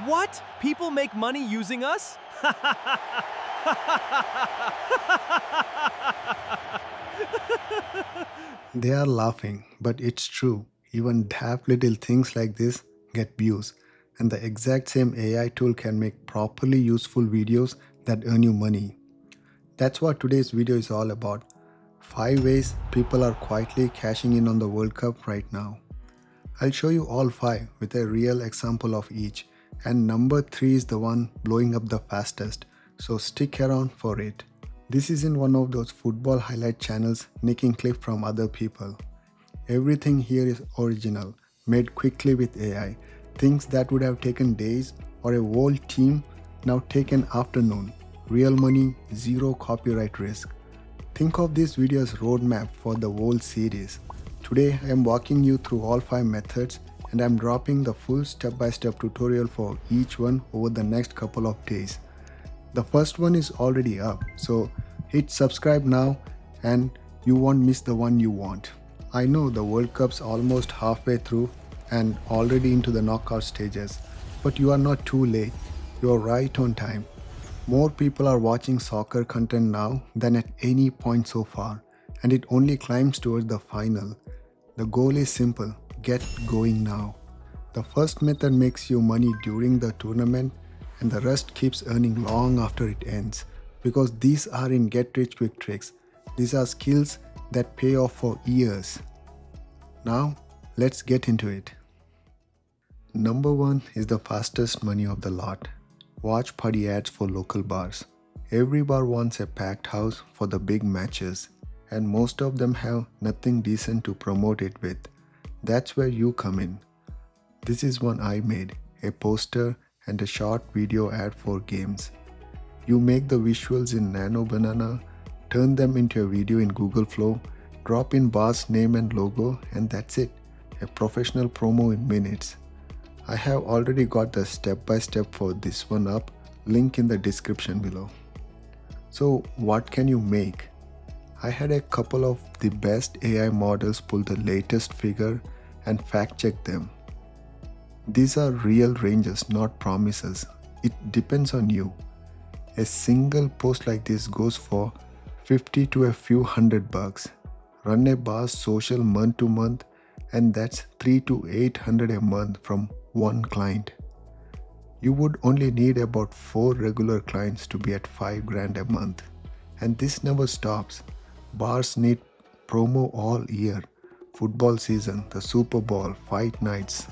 What? People make money using us? They are laughing, but it's true. Even daft little things like this get views, and the exact same AI tool can make properly useful videos that earn you money. That's what today's video is all about. 5 ways people are quietly cashing in on the World Cup right now. I'll show you all 5 with a real example of each, and number 3 is the one blowing up the fastest, so stick around for it. This isn't one of those football highlight channels nicking clips from other people. Everything here is original, made quickly with AI. Things that would have taken days or a whole team now take an afternoon. Real money, zero copyright risk. Think of this video as roadmap for the whole series. Today I am walking you through all 5 methods and I am dropping the full step-by-step tutorial for each one over the next couple of days. The first one is already up, so hit subscribe now and you won't miss the one you want. I know the World Cup's almost halfway through and already into the knockout stages, but you are not too late. You are right on time. More people are watching soccer content now than at any point so far, and it only climbs towards the final. The goal is simple: get going now. The first method makes you money during the tournament, and the rest keeps earning long after it ends, because these aren't get-rich-quick tricks. These are skills that pay off for years. Now, let's get into it. Number 1 is the fastest money of the lot. Watch party ads for local bars. Every bar wants a packed house for the big matches, and most of them have nothing decent to promote it with. That's where you come in. This is one I made, a poster and a short video ad for games. You make the visuals in Nano Banana, turn them into a video in Google Flow, drop in bar's name and logo, and that's it. A professional promo in minutes. I have already got the step-by-step for this one up, link in the description below. So what can you make? I had a couple of the best AI models pull the latest figure and fact check them. These are real ranges, not promises. It depends on you. A single post like this goes for 50 to a few $100. Run a bar's social month to month, and that's 3 to 800 a month from one client. You would only need about 4 regular clients to be at 5 grand a month. And this never stops. Bars need promo all year. Football season, the Super Bowl, fight nights.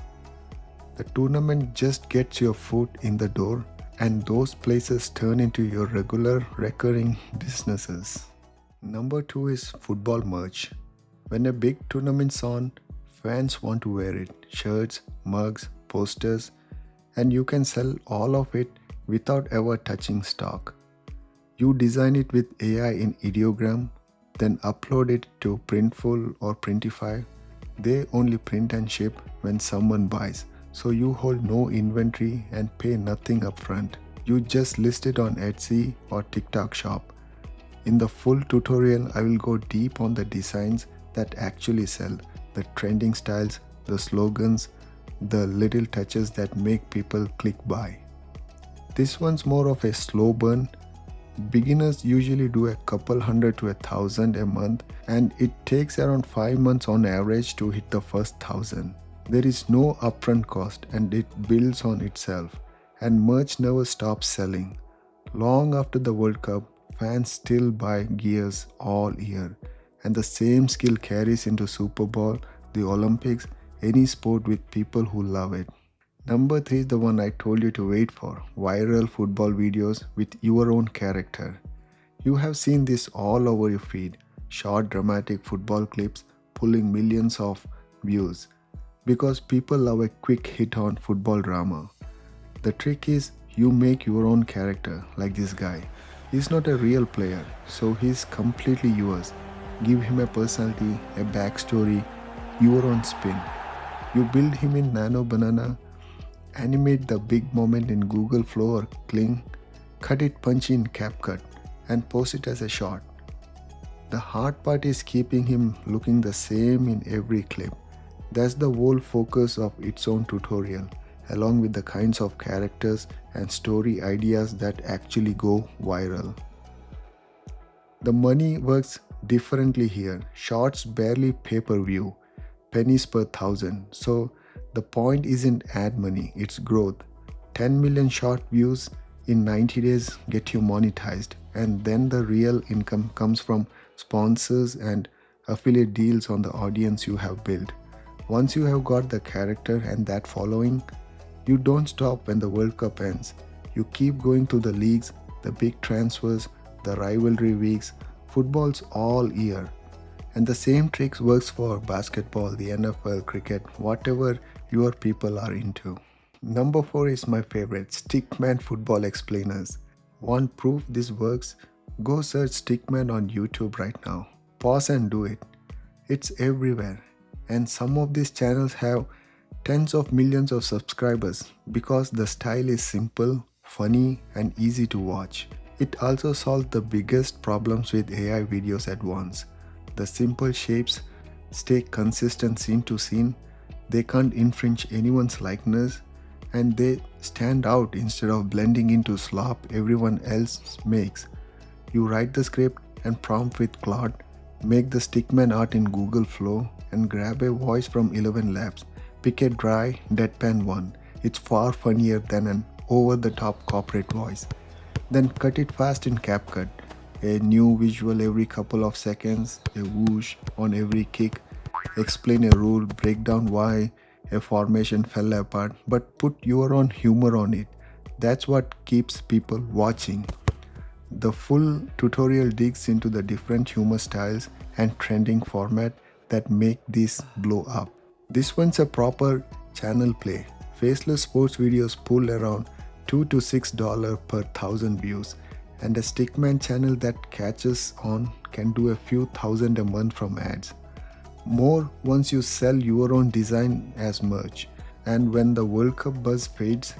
The tournament just gets your foot in the door, and those places turn into your regular recurring businesses. Number 2 is football merch. When a big tournament's on, fans want to wear it. Shirts, mugs, posters, and you can sell all of it without ever touching stock. You design it with AI in ideogram, then upload it to Printful or Printify. They only print and ship when someone buys, so you hold no inventory and pay nothing upfront. You just list it on Etsy or TikTok shop. In the full tutorial, I will go deep on the designs that actually sell, the trending styles, the slogans, the little touches that make people click buy. This one's more of a slow burn. Beginners usually do a couple hundred to 1,000 a month, and it takes around 5 months on average to hit the first 1,000. There is no upfront cost and it builds on itself, and merch never stops selling. Long after the World Cup, fans still buy gears all year, and the same skill carries into Super Bowl, the Olympics, any sport with people who love it. Number 3 is the one I told you to wait for: viral football videos with your own character. You have seen this all over your feed, short dramatic football clips pulling millions of views, because people love a quick hit on football drama. The trick is you make your own character, like this guy. He's not a real player, so he's completely yours. Give him a personality, a backstory, your own spin. You build him in Nano Banana, animate the big moment in Google Flow or Kling, cut it punchy in CapCut, and post it as a short. The hard part is keeping him looking the same in every clip. That's the whole focus of its own tutorial. along with the kinds of characters and story ideas that actually go viral. The money works differently here. Shorts barely pay per view, pennies per thousand. So the point isn't ad money, it's growth. 10 million short views in 90 days get you monetized, and then the real income comes from sponsors and affiliate deals on the audience you have built. Once you have got the character and that following, you don't stop when the World Cup ends. You keep going to the leagues, the big transfers, the rivalry weeks, football's all year. And the same tricks works for basketball, the NFL, cricket, whatever your people are into. Number 4 is my favorite, Stickman Football Explainers. Want proof this works? Go search Stickman on YouTube right now. Pause and do it. It's everywhere. And some of these channels have tens of millions of subscribers because the style is simple, funny, and easy to watch. It also solves the biggest problems with AI videos at once. The simple shapes stay consistent scene to scene, they can't infringe anyone's likeness, and they stand out instead of blending into slop everyone else makes. You write the script and prompt with Claude, make the stickman art in Google Flow, and grab a voice from 11 Labs. Pick a dry, deadpan one. It's far funnier than an over-the-top corporate voice. Then cut it fast in CapCut. A new visual every couple of seconds, a whoosh on every kick, explain a rule, break down why a formation fell apart, but put your own humor on it. That's what keeps people watching. The full tutorial digs into the different humor styles and trending format that make this blow up. This one's a proper channel play. Faceless sports videos pull around $2 to $6 per thousand views, and a stickman channel that catches on can do a few thousand a month from ads. More once you sell your own design as merch. And when the World Cup buzz fades,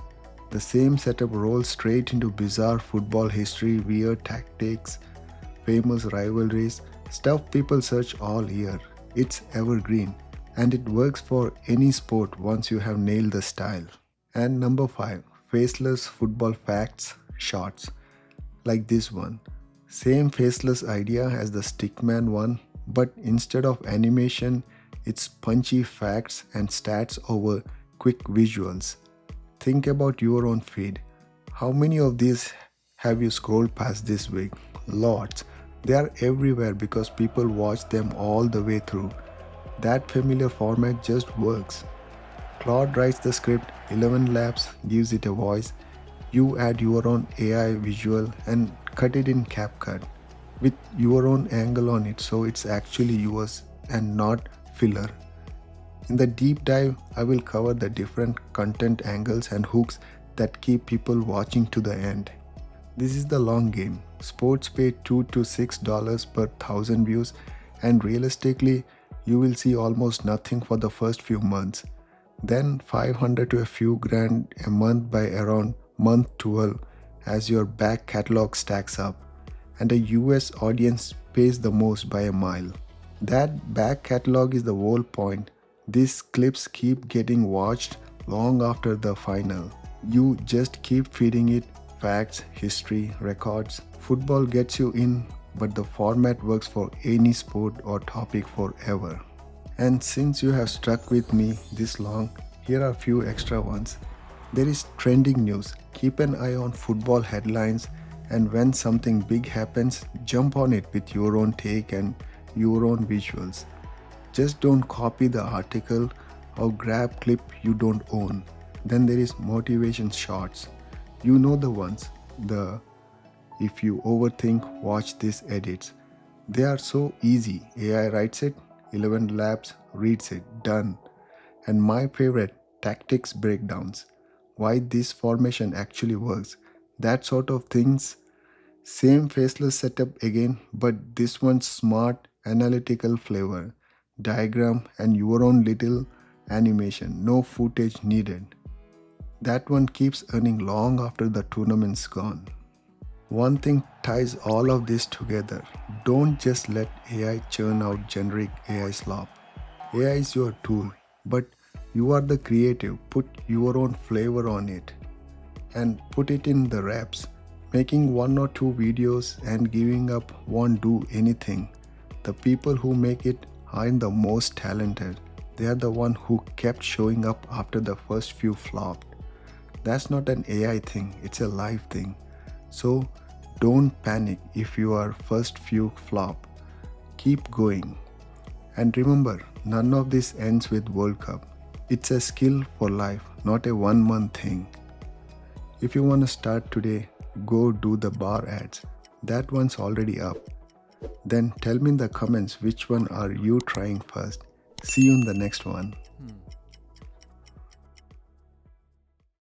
the same setup rolls straight into bizarre football history, weird tactics, famous rivalries, stuff people search all year. It's evergreen, and it works for any sport once you have nailed the style. And number 5, Faceless Football Facts Shorts. Like this one. Same faceless idea as the Stickman one, but instead of animation, it's punchy facts and stats over quick visuals. Think about your own feed. How many of these have you scrolled past this week? Lots. They are everywhere because people watch them all the way through. That familiar format just works. Claude writes the script, 11 Labs gives it a voice, you add your own AI visual and cut it in CapCut with your own angle on it so it's actually yours and not filler. In the deep dive, I will cover the different content angles and hooks that keep people watching to the end. This is the long game. Sports pay $2 to $6 per thousand views, and realistically, you will see almost nothing for the first few months. Then 500 to a few grand a month by around month 12 as your back catalog stacks up, and a US audience pays the most by a mile. That back catalog is the whole point. These clips keep getting watched long after the final. You just keep feeding it facts, history, records. Football gets you in, but the format works for any sport or topic forever. And since you have stuck with me this long, here are a few extra ones. There is trending news. Keep an eye on football headlines, and when something big happens, jump on it with your own take and your own visuals. Just don't copy the article or grab clip you don't own. Then there is motivation shots. You know the ones. The if you overthink, watch these edits. They are so easy. AI writes it, 11 Labs reads it, done. And my favorite, tactics breakdowns. Why this formation actually works. That sort of things. Same faceless setup again, but this one's smart, analytical flavor. Diagram and your own little animation. No footage needed. That one keeps earning long after the tournament's gone. One thing ties all of this together. Don't just let AI churn out generic AI slop. AI is your tool, but You are the creative. Put your own flavor on it and put it in the reps. Making one or two videos and giving up won't do anything. The people who make it aren't the most talented. They are the one who kept showing up after the first few flopped. That's not an AI thing, it's a live thing. So don't panic if your first few flop. Keep going. And remember, none of this ends with World Cup. It's a skill for life, not a 1 month thing. If you want to start today, go do the bar ads. That one's already up. Then tell me in the comments which one are you trying first. See you in the next one.